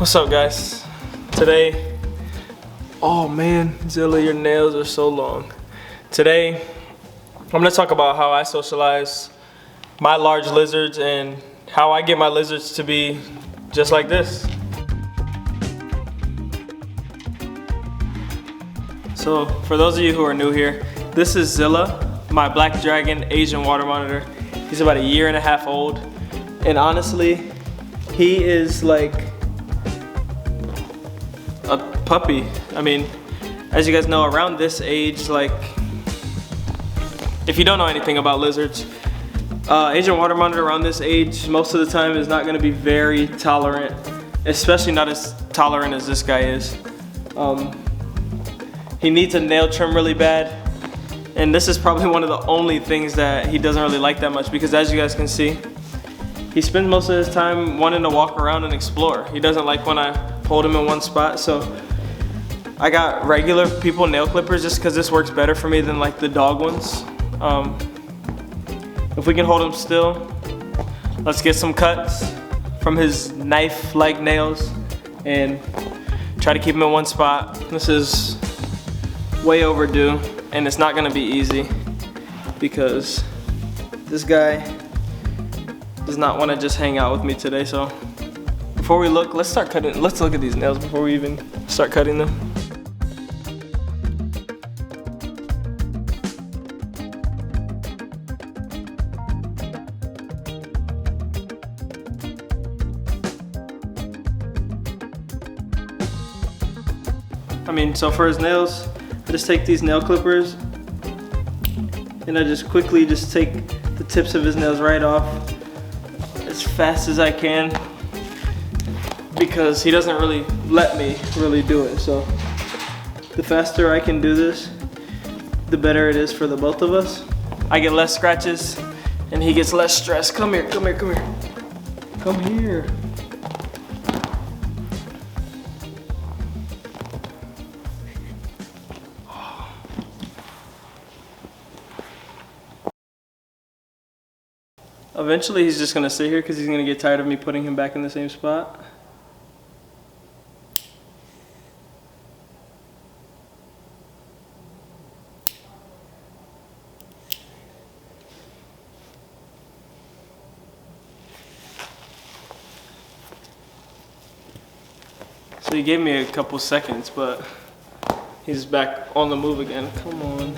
What's up, guys? Today, oh man, Zilla, your nails are so long. Today, I'm gonna talk about how I socialize my large lizards and how I get my lizards to be just like this. So, for those of you who are new here, this is Zilla, my black dragon Asian water monitor. He's about 1.5 years old, and honestly, he is like a puppy. I mean, as you guys know, around this age, like, if you don't know anything about lizards, Asian water monitor around this age, most of the time is not gonna be very tolerant, especially not as tolerant as this guy is. He needs a nail trim really bad, and this is probably one of the only things that he doesn't really like that much, because as you guys can see, he spends most of his time wanting to walk around and explore. He doesn't like when I hold him in one spot, so I got regular people nail clippers just because this works better for me than like the dog ones. If we can hold him still, let's get some cuts from his knife-like nails and try to keep him in one spot. This is way overdue, and it's not gonna be easy because this guy does not want to just hang out with me today. So before we look, let's start cutting. Let's look at these nails before we even start cutting them. So for his nails, I just take these nail clippers and I just quickly take the tips of his nails right off as fast as I can, because he doesn't really let me really do it. So the faster I can do this, the better it is for the both of us. I get less scratches and he gets less stress. Come here, come here, come here. Come here. Eventually he's just gonna sit here because he's gonna get tired of me putting him back in the same spot. So he gave me a couple seconds, but he's back on the move again. Come on.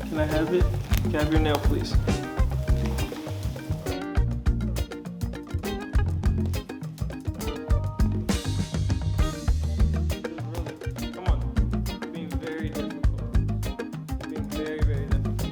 Can I have it? Can I have your nail, please? Come on. Being very difficult. Being very, very difficult.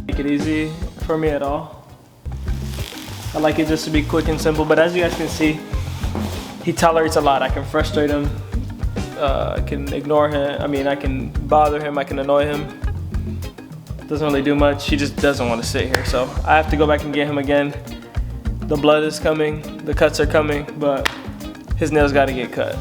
Make it easy for me at all. I like it just to be quick and simple, but as you guys can see, he tolerates a lot. I can frustrate him, I can ignore him, I can bother him, I can annoy him. Doesn't really do much. He just doesn't want to sit here, so I have to go back and get him again. The blood is coming, the cuts are coming, but his nails got to get cut.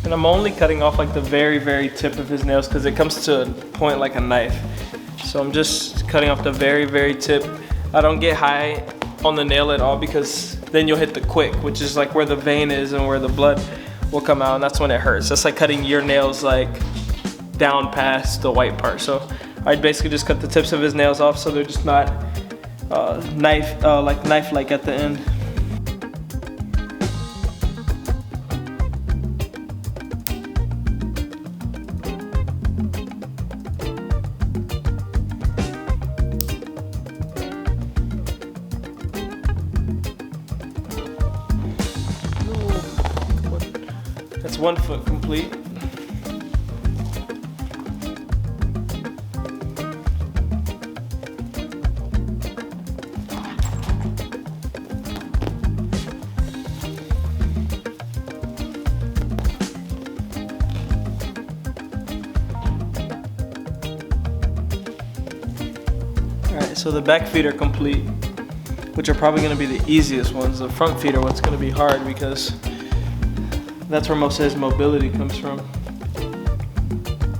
And I'm only cutting off like the very, very tip of his nails because it comes to a point like a knife. So I'm just cutting off the very, very tip. I don't get high on the nail at all because then you'll hit the quick, which is like where the vein is and where the blood will come out, and that's when it hurts. That's like cutting your nails like down past the white part. So I'd basically just cut the tips of his nails off so they're just not knife-like at the end. That's 1 foot complete. Alright, so the back feet are complete, which are probably going to be the easiest ones. The front feet are what's going to be hard because that's where most of his mobility comes from.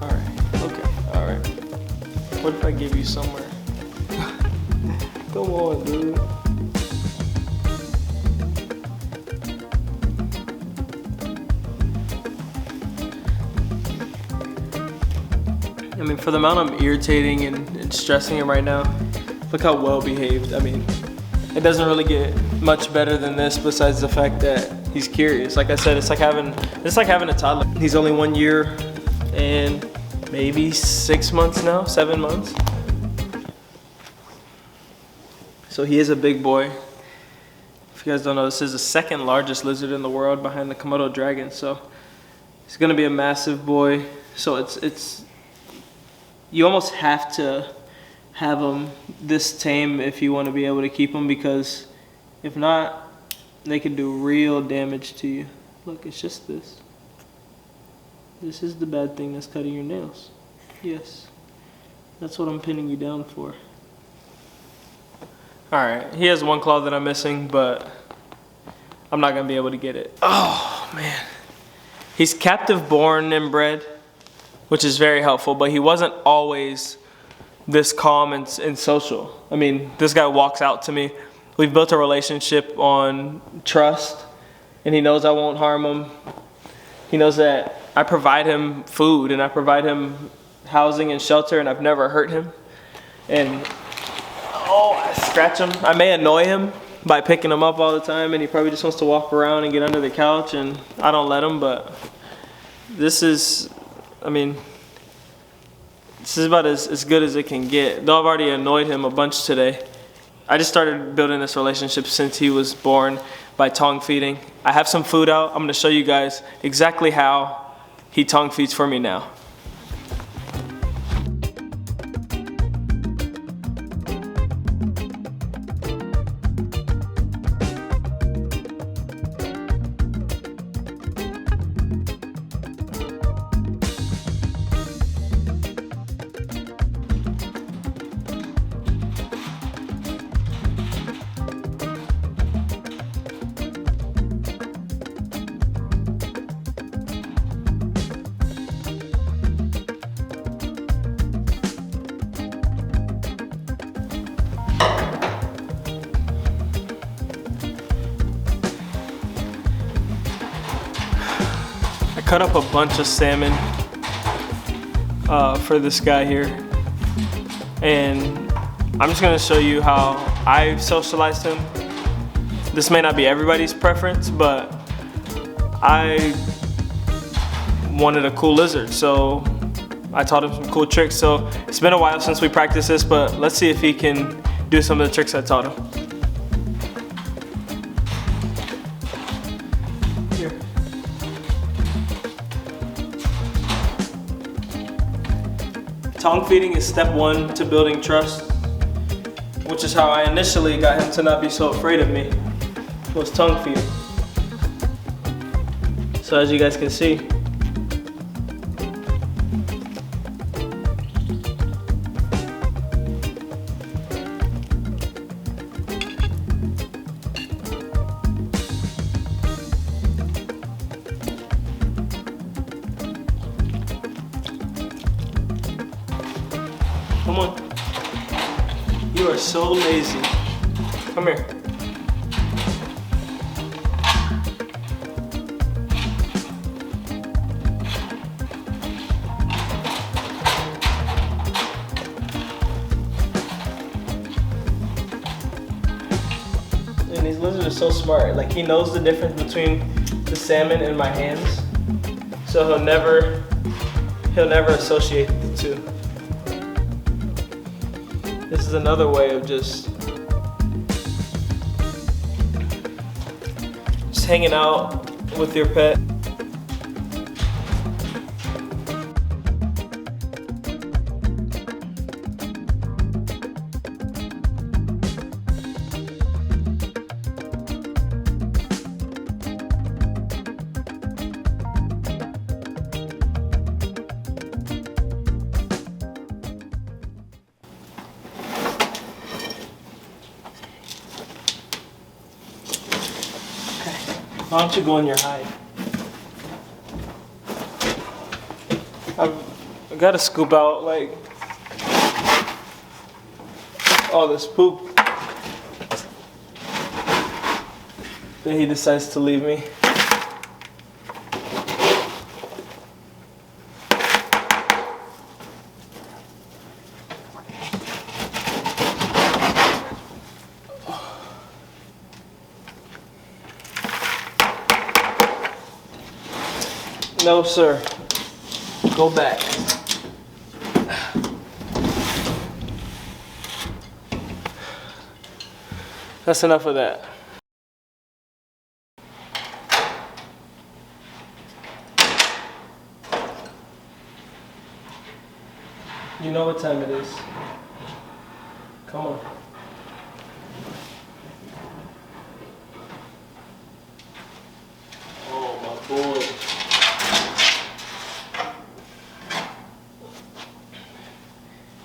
Alright, okay, alright. What if I give you somewhere? Come on, dude. I mean, for the amount I'm irritating and stressing him right now, look how well behaved. I mean, it doesn't really get much better than this besides the fact that he's curious. Like I said, it's like having a toddler. He's only 1 year and maybe 6 months now, 7 months. So he is a big boy. If you guys don't know, this is the second largest lizard in the world behind the Komodo dragon. So he's gonna be a massive boy. So it's you almost have to have him this tame if you want to be able to keep him, because if not, they can do real damage to you. Look, it's just this. This is the bad thing that's cutting your nails. Yes, that's what I'm pinning you down for. Alright, he has one claw that I'm missing, but I'm not going to be able to get it. Oh, man. He's captive born and bred, which is very helpful, but he wasn't always this calm and social. I mean, this guy walks out to me. We've built a relationship on trust, and he knows I won't harm him. He knows that I provide him food and I provide him housing and shelter, and I've never hurt him. And oh, I scratch him. I may annoy him by picking him up all the time, and he probably just wants to walk around and get under the couch, and I don't let him. But this is, I mean, this is about as good as it can get. Though I've already annoyed him a bunch today. I just started building this relationship since he was born by tongue feeding. I have some food out. I'm going to show you guys exactly how he tongue feeds for me now. Cut up a bunch of salmon for this guy here, and I'm just going to show you how I socialized him. This may not be everybody's preference, but I wanted a cool lizard, so I taught him some cool tricks. So it's been a while since we practiced this, but let's see if he can do some of the tricks I taught him. Tongue feeding is step one to building trust, which is how I initially got him to not be so afraid of me, was tongue feeding. So as you guys can see, come on. You are so lazy. Come here. And these lizards are so smart. Like, he knows the difference between the salmon and my hands. So he'll never associate the two. This is another way of just hanging out with your pet. Why don't you go in your hide? I've got to scoop out like all this poop that he decides to leave me. No, sir. Go back. That's enough of that. You know what time it is. Come on. Oh, my boy.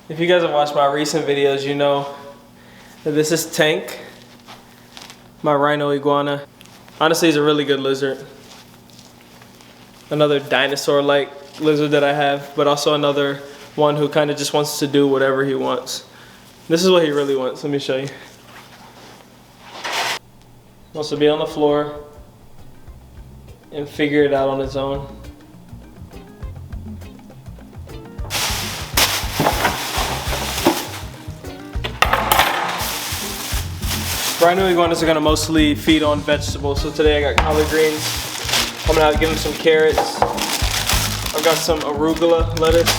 If you guys have watched my recent videos, you know that this is Tank, my rhino iguana. Honestly, he's a really good lizard. Another dinosaur-like lizard that I have, but also another one who kind of just wants to do whatever he wants. This is what he really wants. Let me show you. He wants to be on the floor and figure it out on his own. Rhino iguanas are gonna mostly feed on vegetables. So today I got collard greens. I'm gonna give him some carrots. I've got some arugula lettuce.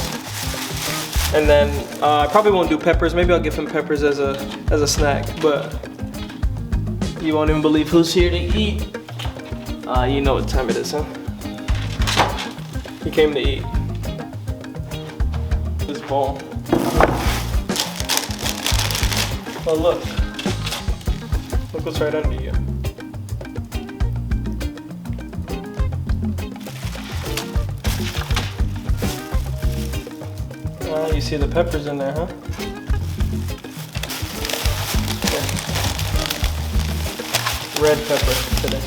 And then I probably won't do peppers. Maybe I'll give him peppers as a snack, but you won't even believe who's here to eat. You know what time it is, huh? He came to eat. This bowl. Oh, look. Look what's right under you. You see the peppers in there, huh? Yeah. Red pepper today.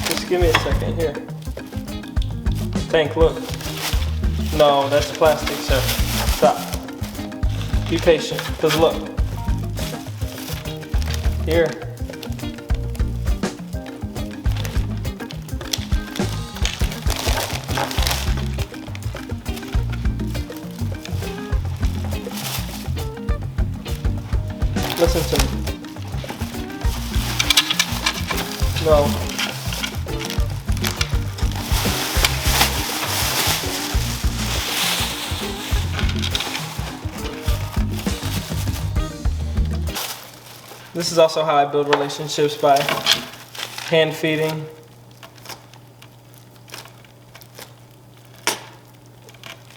Just give me a second here. Tank, look. No, that's plastic, sir. Stop. Be patient, because look. Here. Listen to me. No. This is also how I build relationships, by hand feeding.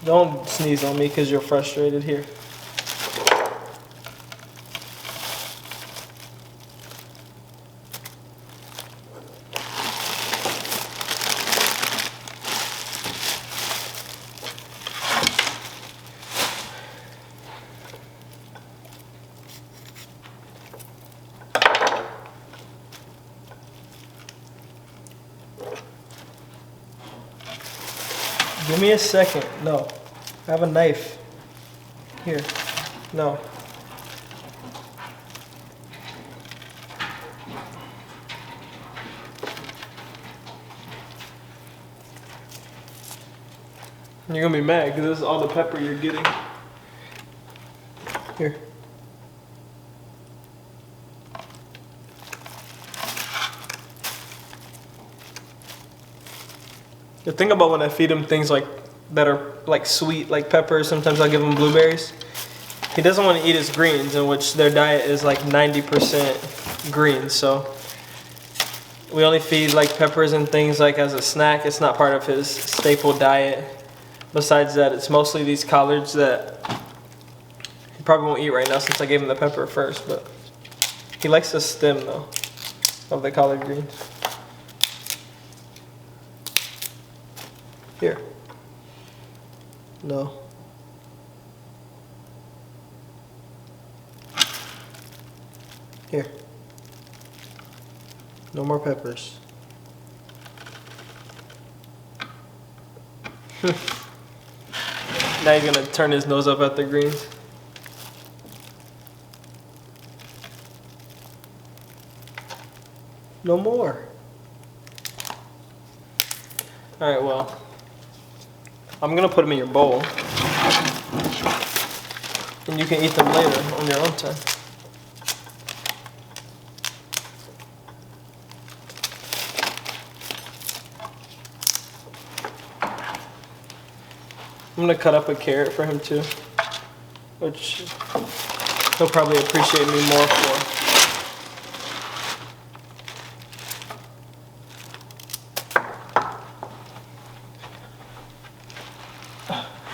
Don't sneeze on me because you're frustrated here. Give me a second. No. I have a knife. Here. No. You're gonna be mad because this is all the pepper you're getting. Here. The thing about when I feed him things like that are like sweet, like peppers, sometimes I'll give him blueberries. He doesn't want to eat his greens, in which their diet is like 90% greens. So we only feed like peppers and things like as a snack. It's not part of his staple diet. Besides that, it's mostly these collards that he probably won't eat right now since I gave him the pepper first, but he likes the stem though of the collard greens. Here. No. Here. No more peppers. Now he's gonna turn his nose up at the greens. No more. Alright, well, I'm gonna put them in your bowl. And you can eat them later on your own time. I'm gonna cut up a carrot for him too, which he'll probably appreciate me more for.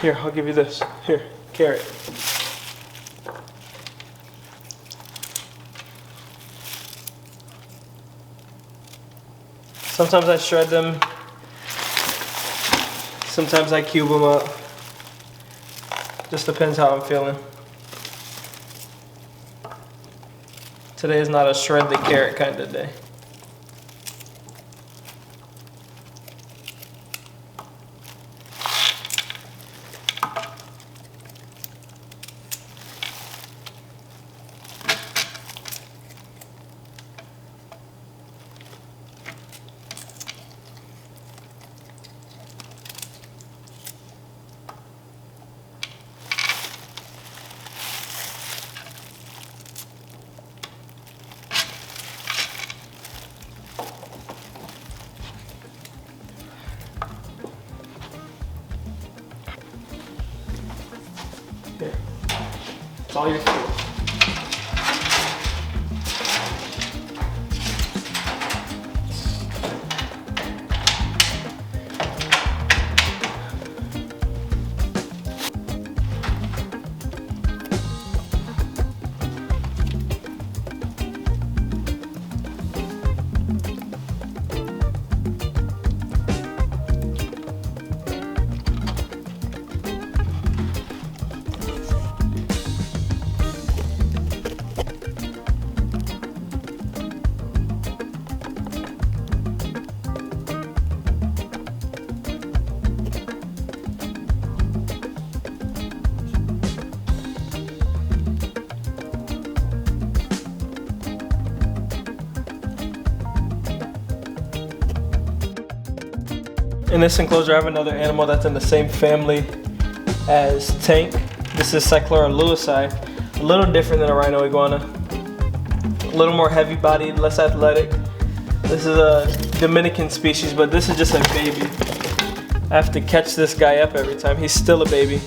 Here, I'll give you this. Here, carrot. Sometimes I shred them. Sometimes I cube them up. Just depends how I'm feeling. Today is not a shred the carrot kind of day. Here. It's all your food. In this enclosure, I have another animal that's in the same family as Tank. This is Cyclura lewisii, a little different than a rhino iguana. A little more heavy-bodied, less athletic. This is a Dominican species, but this is just a baby. I have to catch this guy up every time. He's still a baby.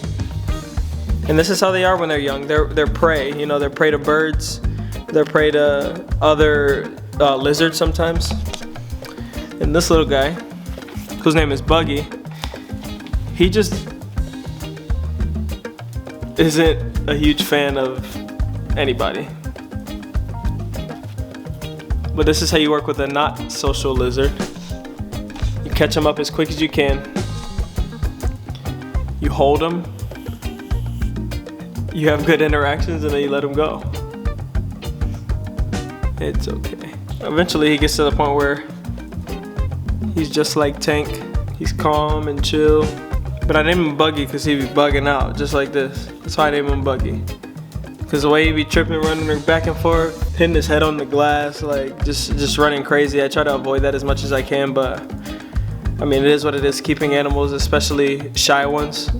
And this is how they are when they're young. They're prey. You know, they're prey to birds. They're prey to other lizards sometimes. And this little guy, whose name is Buggy, he just isn't a huge fan of anybody. But this is how you work with a not social lizard. You catch them up as quick as you can. You hold them. You have good interactions, and then you let them go. It's okay. Eventually he gets to the point where he's just like Tank. He's calm and chill. But I named him Buggy because he be bugging out just like this. That's why I named him Buggy. Because the way he be tripping, running back and forth, hitting his head on the glass, like just running crazy. I try to avoid that as much as I can, but I mean, it is what it is, keeping animals, especially shy ones.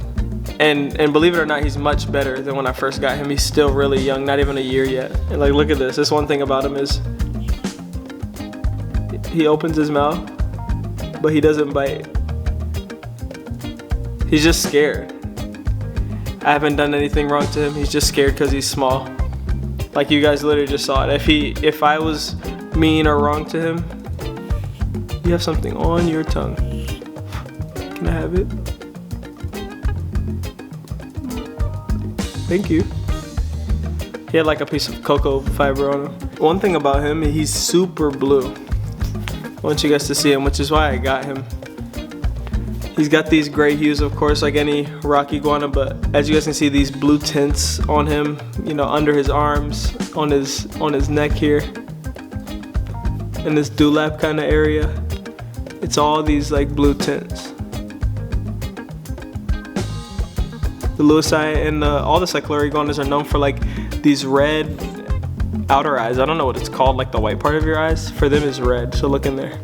And believe it or not, he's much better than when I first got him. He's still really young, not even a year yet. And like, look at this. This one thing about him is he opens his mouth, but he doesn't bite. He's just scared. I haven't done anything wrong to him. He's just scared because he's small. Like you guys literally just saw it. If I was mean or wrong to him, you have something on your tongue. Can I have it? Thank you. He had like a piece of cocoa fiber on him. One thing about him, he's super blue. I want you guys to see him, which is why I got him. He's got these gray hues, of course, like any rock iguana, but as you guys can see, these blue tints on him, you know, under his arms, on his neck here, in this dewlap kind of area. It's all these like blue tints. The Lewisii and all the cyclura iguanas are known for like these red outer eyes. I don't know what it's called, like the white part of your eyes. For them is red, so look in there.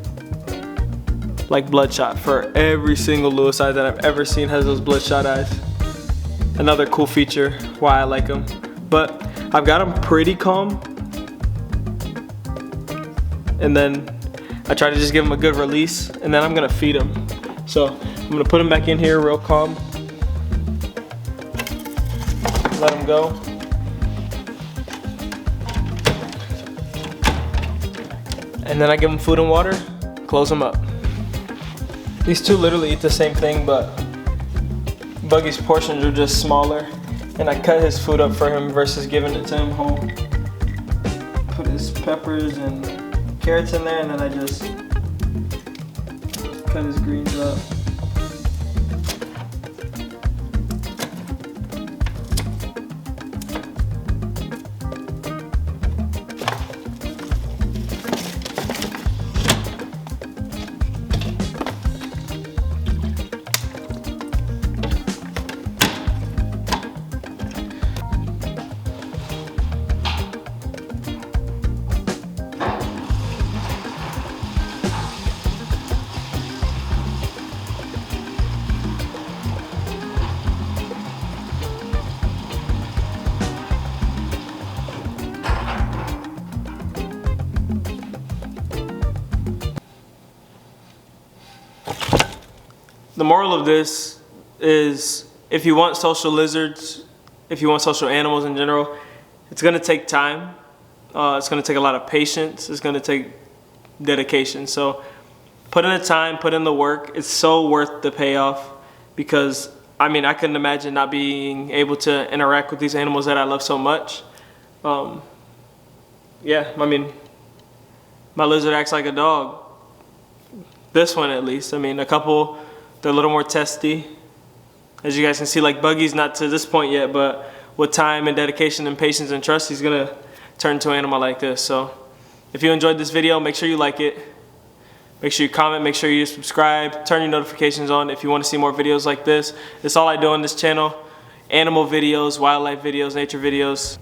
Like bloodshot. For every single Lewisii that I've ever seen has those bloodshot eyes. Another cool feature why I like them. But I've got them pretty calm. And then I try to just give them a good release, and then I'm gonna feed them. So I'm gonna put them back in here real calm. Let them go. And then I give them food and water, close them up. These two literally eat the same thing, but Buggy's portions are just smaller. And I cut his food up for him versus giving it to him whole. Put his peppers and carrots in there, and then I just cut his greens up. The moral of this is, if you want social lizards, if you want social animals in general, it's gonna take time. It's gonna take a lot of patience. It's gonna take dedication. So put in the time, put in the work. It's so worth the payoff, because I mean, I couldn't imagine not being able to interact with these animals that I love so much. Yeah, I mean, my lizard acts like a dog. This one at least. I mean, a couple, they're a little more testy. As you guys can see, like Buggy's not to this point yet, but with time and dedication and patience and trust, he's gonna turn into an animal like this. So if you enjoyed this video, make sure you like it. Make sure you comment, make sure you subscribe, turn your notifications on if you want to see more videos like this. That's all I do on this channel. Animal videos, wildlife videos, nature videos.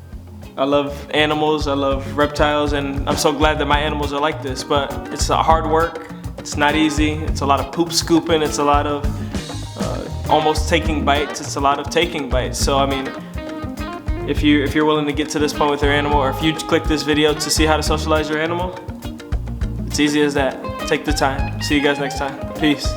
I love animals, I love reptiles, and I'm so glad that my animals are like this, but it's hard work. It's not easy. It's a lot of poop scooping. It's a lot of almost taking bites. It's a lot of taking bites. So I mean, if you're willing to get to this point with your animal, or if you click this video to see how to socialize your animal, it's easy as that. Take the time. See you guys next time. Peace.